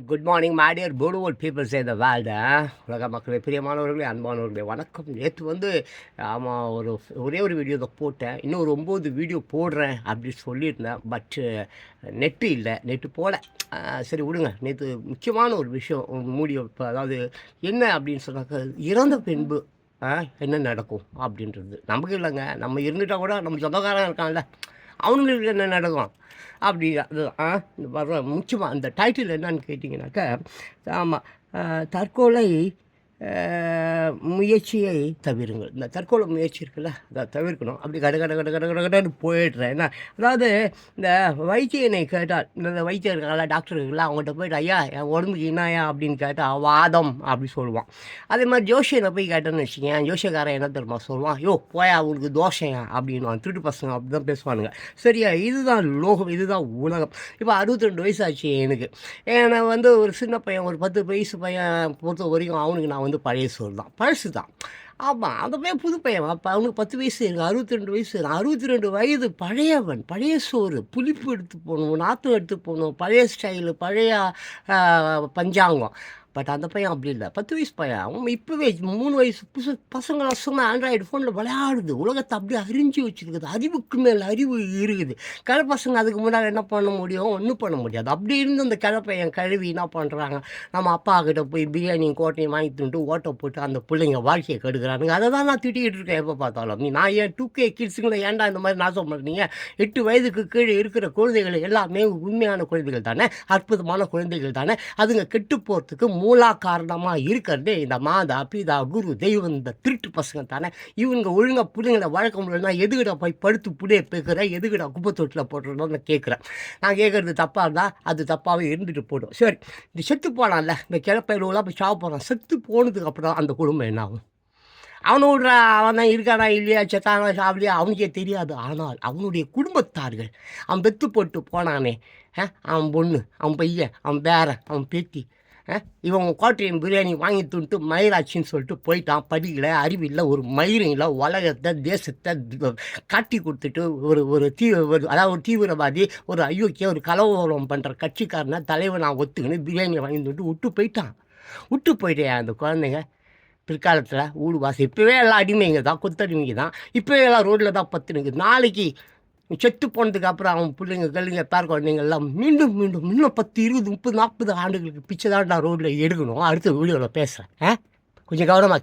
Good morning my dear beautiful peoples இந்த world. உலக மக்களே, பிரியமானவர்களே, அன்பானவர்களே, வணக்கம். நேற்று ஆமாம், ஒரே ஒரு வீடியோ தான் போட்டேன். இன்னும் ஒரு 9 வீடியோ போடுறேன் அப்படின்னு சொல்லியிருந்தேன். பட்டு நெட்டு இல்லை, நெட்டு போல. சரி விடுங்க. நேற்று முக்கியமான ஒரு விஷயம் மூடியோ, இப்போ அதாவது என்ன அப்படின்னு சொன்னாக்க, இறந்த பின்பு என்ன நடக்கும் அப்படின்றது நமக்கு இல்லைங்க. நம்ம இருந்துட்டால் கூட நம்ம சொந்தக்காரன் இருக்கான்ல, அவங்களுக்கு என்ன நடக்கும் அப்படி அது வர முக்கியமாக அந்த டைட்டில் என்னன்னு கேட்டிங்கனாக்கா, ஆமாம், தற்கொலை முயற்சியை தவிருங்கள். இந்த தற்கொலை முயற்சி இருக்குல்ல, அதை தவிர்க்கணும். அப்படி கடன்னு போயிடுறேன். என்ன அதாவது, இந்த வைத்தியனை கேட்டால், இந்த வைத்தியர் இருக்காங்களா, டாக்டர் இருக்குல்ல, அவங்கள்ட்ட போய்ட்டு ஐயா என் உடம்புக்கு என்னையா அப்படின்னு கேட்டால் வாதம் அப்படி சொல்லுவான். அதே மாதிரி ஜோஷியனை போய் கேட்டேன்னு வச்சுக்கேன், ஜோஷியக்காரன் என்ன தெரியுமா சொல்லுவான், யோ போயா அவங்களுக்கு தோஷையா அப்படின்னு. திருட்டு பசங்க அப்படி தான் பேசுவானுங்க. சரியா, இதுதான் லோகம், இதுதான் உலகம். இப்போ 62 வயசு ஆச்சு எனக்கு. ஏன்னா ஒரு சின்ன பையன், ஒரு 10 வயசு பையன் பொறுத்த வரைக்கும் அவனுக்கு நான் பழைய சோறு தான், பழசு தான். ஆமாம், அந்த பையன் புது பையன். அப்போ அவனுக்கு 10 வயசு, எனக்கு 62 வயசு. 62 வயது பழையவன், பழைய சோறு, புளிப்பு எடுத்து போகணும், நாற்றம் எடுத்து போகணும், பழைய ஸ்டைலு, பழைய பஞ்சாங்கம். பட் அந்த பையன் அப்படி இல்லை, 10 வயசு பையன். அவன் இப்போவே 3 வயசு பசங்களாம் சும்மா ஆண்ட்ராய்டு ஃபோனில் விளையாடுது, உலகத்தை அப்படியே அறிஞ்சு வச்சுருக்குது, அறிவுக்கு மேலே அறிவு இருக்குது. கிழ பசங்க அதுக்கு முன்னாடி என்ன பண்ண முடியும், ஒன்றும் பண்ண முடியாது. அப்படி இருந்து அந்த கிழப்பையன் கழுவி என்ன பண்ணுறாங்க, நம்ம அப்பா கிட்ட போய் பிரியாணியும் கோட்டையும் வாங்கி தின்ட்டு ஓட்டை போட்டு அந்த பிள்ளைங்க வாழ்க்கையை கெடுக்கிறானுங்க. அதை தான் நான் திட்டிக்கிட்டு இருக்கேன் எப்போ பார்த்தாலும். நான் ஏன் 2K கிட்ஸுங்களை ஏன்டா இந்த மாதிரி நாசம் பண்ணுறீங்க? 8 வயதுக்கு கீழே இருக்கிற குழந்தைகள் எல்லாமே உண்மையான குழந்தைகள் தானே, அற்புதமான குழந்தைகள் தானே. அதுங்க கெட்டு போகிறதுக்கு மூலா காரணமாக இருக்கிறதே இந்த மாதா பிதா குரு தெய்வம், இந்த திருட்டு பசங்க தானே. இவங்க ஒழுங்காக பிள்ளைங்களை வழக்க முடியலன்னா எதுக்கிட்ட போய் படுத்து புடியை பேக்கிறேன், எதுக்கிட்ட குப்பை தொட்டில் போட்டுறோன்னு கேட்குறேன். நான் கேட்குறது தப்பாக இருந்தால் அது தப்பாகவே இருந்துட்டு போடும். சரி, இந்த செத்து போனான்ல, இந்த கிழப்பையிலாம் போய் சாவ போகிறான். செத்து போனதுக்கு அப்புறம் அந்த குடும்பம் என்ன ஆகும்? அவனை விட்ற, அவன் தான் இருக்கானா இல்லையா, செத்தானா சாவலியா, அவனுக்கே தெரியாது. ஆனால் அவனுடைய குடும்பத்தார்கள், அவன் பெத்து போட்டு போனானே, அவன் பொண்ணு, அவன் பையன், அவன் பேரன், அவன் பேத்தி, இவன் கோட்டையின் பிரியாணி வாங்கி துண்டு மயிராட்சின்னு சொல்லிட்டு போயிட்டான். படிக்கல, அறிவில்லை, ஒரு மயிரில் உலகத்தை தேசத்தை காட்டி கொடுத்துட்டு அதாவது ஒரு தீவிரவாதி, ஒரு அயோக்கிய, ஒரு கலவரம் பண்ணுற கட்சிக்காரனை தலைவன் நான் ஒத்துக்கின்னு பிரியாணி வாங்கி துட்டு விட்டு போயிட்டான். விட்டு போயிட்டேன் அந்த குழந்தைங்க. பிற்காலத்தில் ஊடு வாசி இப்போவே எல்லாம் அடிமைங்க தான், கொத்தடிமைங்க தான். இப்போவே எல்லாம் ரோட்டில் தான் பத்துனுங்க. நாளைக்கு செத்து போனதுக்கு அப்புறம் அவன் பிள்ளைங்க கல்லுங்க பேர் குழந்தைங்கள்லாம் மீண்டும் இன்னும் 10, 20, 30, 40 ஆண்டுகளுக்கு பிச்சை தான்டா ரோட்டில் எடுக்கணும். அடுத்த வீடியோவில் பேசுகிறேன். கொஞ்சம் கவனமாக